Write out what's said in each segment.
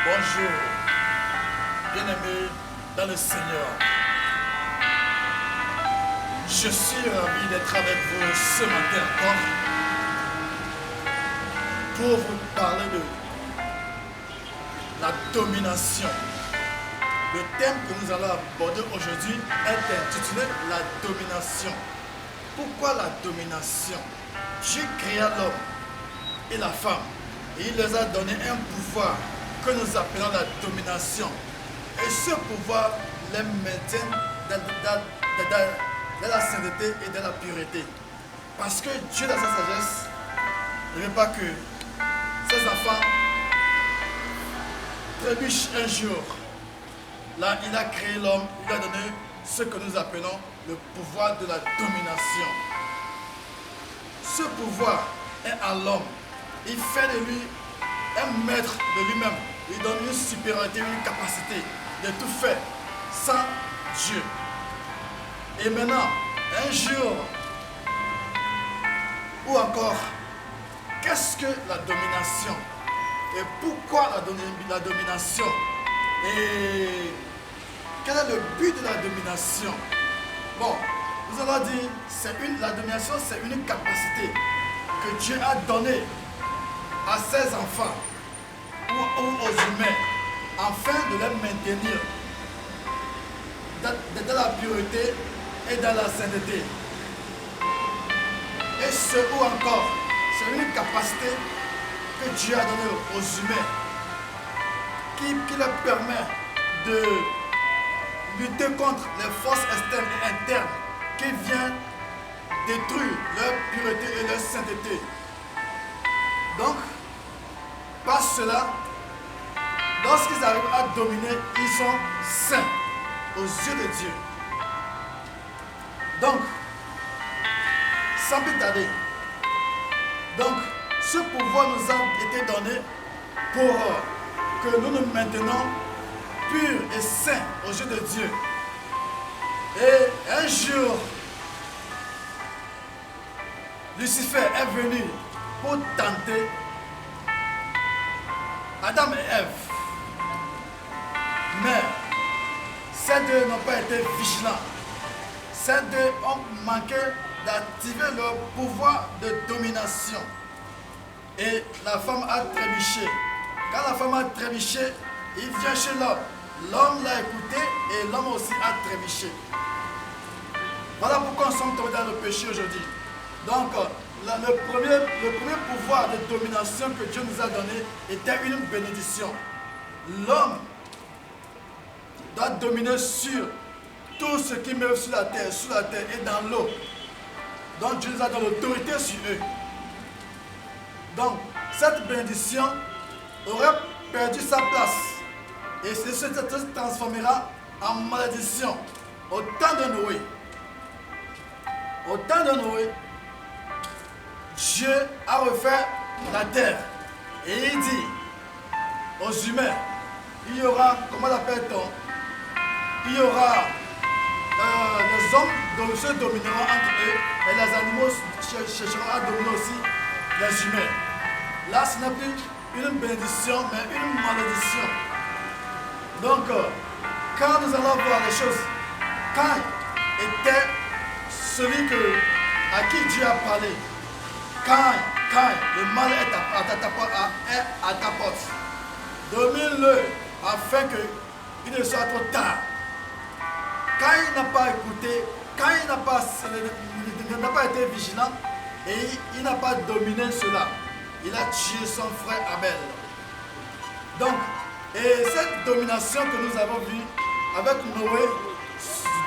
Bonjour, bien-aimés dans le Seigneur. Je suis ravi d'être avec vous ce matin encore pour vous parler de la domination. Le thème que nous allons aborder aujourd'hui est intitulé la domination. Pourquoi la domination? Dieu créa l'homme et la femme et il les a donné un pouvoir que nous appelons la domination. Et ce pouvoir les maintient dans la sainteté et dans la pureté. Parce que Dieu, dans sa sagesse, ne veut pas que ses enfants trébuchent un jour. Là, il a créé l'homme, il a donné ce que nous appelons le pouvoir de la domination. Ce pouvoir est à l'homme. Il fait de lui un maître de lui-même. Il donne une supériorité, une capacité de tout faire sans Dieu. Et maintenant, un jour, ou encore, qu'est-ce que la domination? Et pourquoi la domination? Et quel est le but de la domination? Bon, nous allons dire, la domination, c'est une capacité que Dieu a donnée à ses enfants ou aux humains afin de les maintenir dans la pureté et dans la sainteté. Et ce ou encore, c'est une capacité que Dieu a donnée aux humains qui leur permet de lutter contre les forces externes et internes qui viennent détruire leur pureté et leur sainteté. Donc, par cela, lorsqu'ils arrivent à dominer, ils sont saints aux yeux de Dieu. Donc, sans plus tarder, donc, ce pouvoir nous a été donné pour que nous nous maintenons purs et saints aux yeux de Dieu. Et un jour, Lucifer est venu pour tenter Adam et Ève. Mais ces deux n'ont pas été vigilants. Ces deux ont manqué d'activer leur pouvoir de domination. Et la femme a trébuché. Quand la femme a trébuché, il vient chez l'homme. L'homme l'a écouté et l'homme aussi a trébuché. Voilà pourquoi nous sommes tombés dans le péché aujourd'hui. Donc, le premier pouvoir de domination que Dieu nous a donné était une bénédiction. L'homme doit dominer sur tout ce qui meurt sur la terre et dans l'eau. Donc Dieu nous a donné l'autorité sur eux. Donc, cette bénédiction aurait perdu sa place et se transformera en malédiction au temps de Noé. Au temps de Noé, Dieu a refait la terre et il dit aux humains, il y aura, comment l'appelle-t-on? Il y aura les hommes se domineront entre eux et les animaux chercheront à dominer aussi les humains. Là, ce n'est plus une bénédiction, mais une malédiction. Donc, quand nous allons voir les choses, quand était celui à qui Dieu a parlé, quand le mal est à ta porte, domine-le afin qu'il ne soit trop tard. Quand il n'a pas écouté, quand il n'a pas été vigilant et il n'a pas dominé cela, il a tué son frère Abel. Donc, et cette domination que nous avons vue avec Noé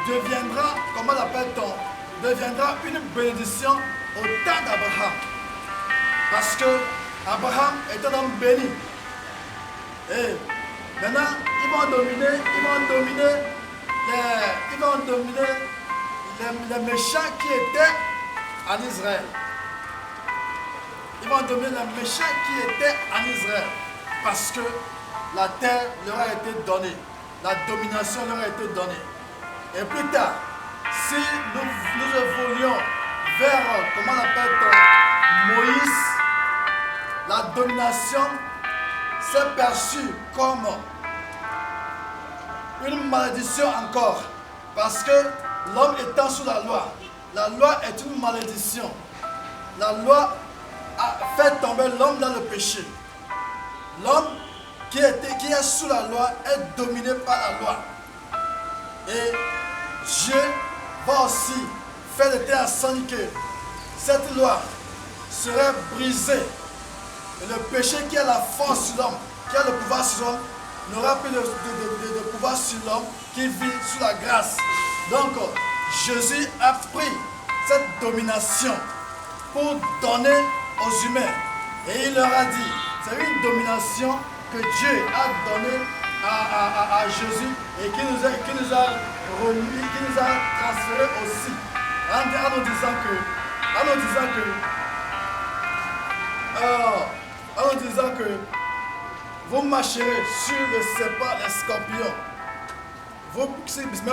deviendra, comment l'appelle-t-on, deviendra une bénédiction au temps d'Abraham. Parce que Abraham est un homme béni. Et maintenant, ils vont dominer les méchants qui étaient en Israël. Ils vont dominer les méchants qui étaient en Israël. Parce que la terre leur a été donnée. La domination leur a été donnée. Et plus tard, si nous évoluons vers, comment on appelle Moïse, la domination c'est perçu comme une malédiction encore. Parce que l'homme étant sous la loi est une malédiction. La loi a fait tomber l'homme dans le péché. L'homme qui est sous la loi est dominé par la loi. Et Dieu va aussi faire de telle sorte que cette loi serait brisée. Et le péché qui a la force sur l'homme, qui a le pouvoir sur l'homme, n'aura plus de pouvoir sur l'homme qui vit sous la grâce. Donc, Jésus a pris cette domination pour donner aux humains. Et il leur a dit, c'est une domination que Dieu a donnée à Jésus et qui nous a remis, qui nous a transféré aussi, en nous disant que vous marcherez sur le serpent, les scorpions,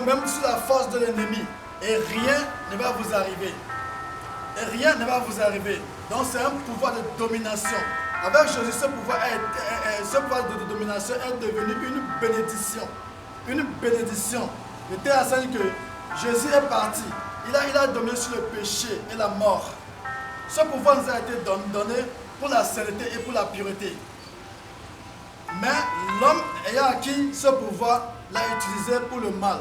même sur la force de l'ennemi, et rien ne va vous arriver. Et rien ne va vous arriver. Donc c'est un pouvoir de domination. Avec Jésus, ce pouvoir de domination est devenu une bénédiction. Une bénédiction. De telle sorte que Jésus est parti. Il a dominé sur le péché et la mort. Ce pouvoir nous a été donné pour la sainteté et pour la pureté. Mais l'homme ayant acquis ce pouvoir l'a utilisé pour le mal.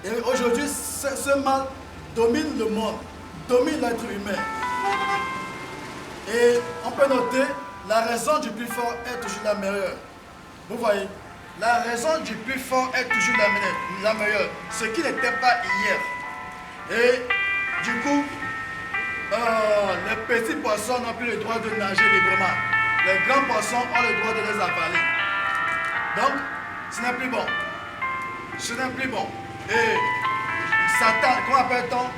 Et aujourd'hui, ce mal domine le monde, domine l'être humain. Et on peut noter, la raison du plus fort est toujours la meilleure. Vous voyez, la raison du plus fort est toujours la meilleure. Ce qui n'était pas hier. Et du coup, les petits poissons n'ont plus le droit de nager librement. Les grands poissons ont le droit de les avaler. Donc, ce n'est plus bon. Ce n'est plus bon. Et Satan, comment appelle-t-on?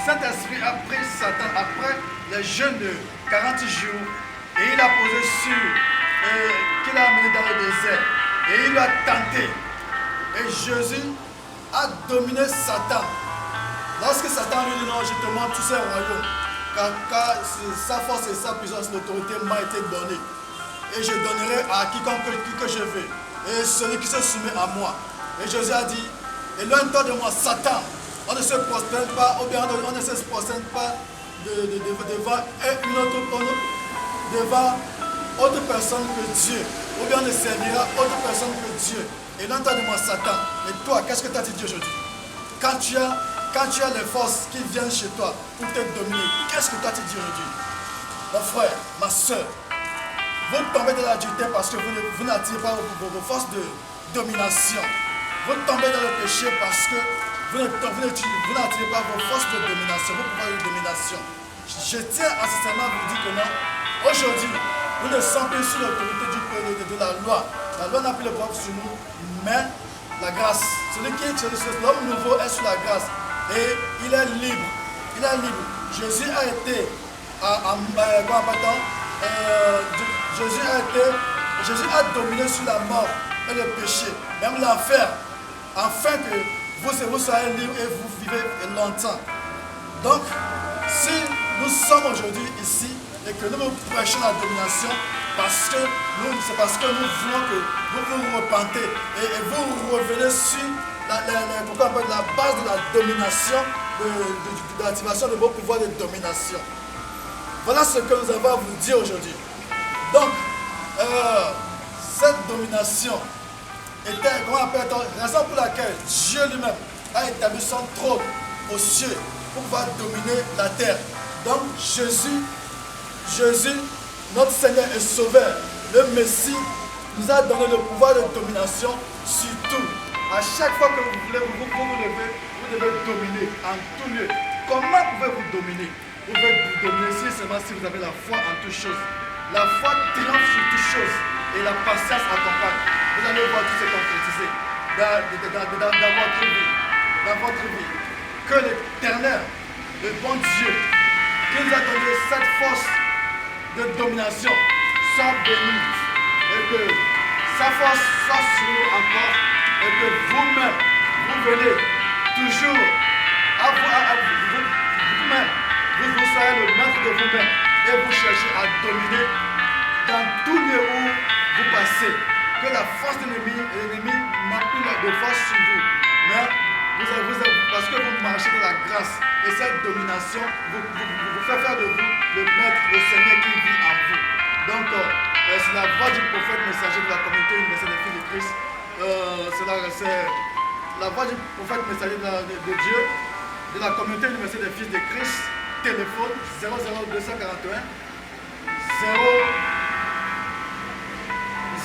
Saint-Esprit a pris Satan après les jeûnes de 40 jours et il a posé sur, qu'il a amené dans le désert. Et il l'a tenté. Et Jésus a dominé Satan. Lorsque Satan lui dit non, je te montre tous ces royaumes, car sa force et sa puissance, l'autorité m'a été donnée. Et je donnerai à quiconque que je veux. Et celui qui se soumet à moi. Et Jésus a dit, éloigne-toi de moi, Satan. On ne se prosterne pas, ou bien on ne se prosterne pas devant autre personne que Dieu. Ou bien on ne servira autre personne que Dieu. Éloigne-toi de moi, Satan. Et toi, qu'est-ce que tu as dit aujourd'hui? Quand tu as les forces qui viennent chez toi pour te dominer, qu'est-ce que toi tu dis aujourd'hui? Mon frère, ma soeur, vous tombez dans l'adultère parce que vous n'attirez pas vos forces de domination. Vous tombez dans le péché parce que vous n'attirez pas vos forces de domination, vos pouvoirs de domination. Je tiens à sincèrement vous dire que non, aujourd'hui, nous ne sommes plus sous l'autorité de la loi. La loi n'a plus le pouvoir sur nous, mais la grâce. Celui qui est l'homme nouveau est sous la grâce. Et il est libre. Il est libre. Jésus a été Jésus a dominé sur la mort et le péché, même l'enfer, afin que vous soyez libres et vous vivez longtemps. Donc, si nous sommes aujourd'hui ici et que nous prêchons la domination, c'est parce que nous voulons que vous vous repentez et vous revenez sur la base de la domination, de l'activation de vos pouvoirs de domination. Voilà ce que nous avons à vous dire aujourd'hui. Donc, cette domination était, comment appelle-t-on, raison pour laquelle Dieu lui-même a établi son trône aux cieux pour pouvoir dominer la terre. Donc, Jésus, notre Seigneur et Sauveur, le Messie, nous a donné le pouvoir de domination sur tout. À chaque fois que vous voulez vous lever, vous devez dominer en tout lieu. Comment pouvez-vous dominer? Vous pouvez vous dominer seulement si vous avez la foi en toutes choses. La foi triomphe sur toutes choses et la patience accompagne. Vous allez voir tout se concrétiser dans votre vie. Que l'Éternel, le bon Dieu, qui nous a donné cette force de domination, soit béni et que sa force soit sur nous encore et que vous-même, vous venez toujours vous-même, vous soyez le maître de vous-même et vous cherchez à dominer dans tout lieu où passé. Que la force de l'ennemi n'a plus de force sur vous. Mais parce que vous marchez dans la grâce. Et cette domination vous fait faire de vous le maître, le Seigneur qui vit en vous. Donc, c'est la voix du prophète messager de la communauté universelle des filles de Christ. C'est la voix du prophète messager de Dieu, de la communauté universelle des fils de Christ. Téléphone 00241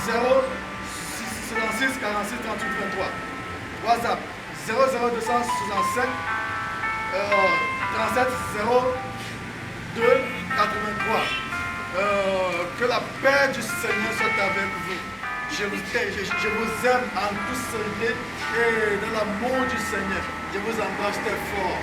066 46 38 23. WhatsApp 00265 37 02 83. Que la paix du Seigneur soit avec vous. Je vous aime en toute sincérité et dans l'amour du Seigneur. Je vous embrasse très fort.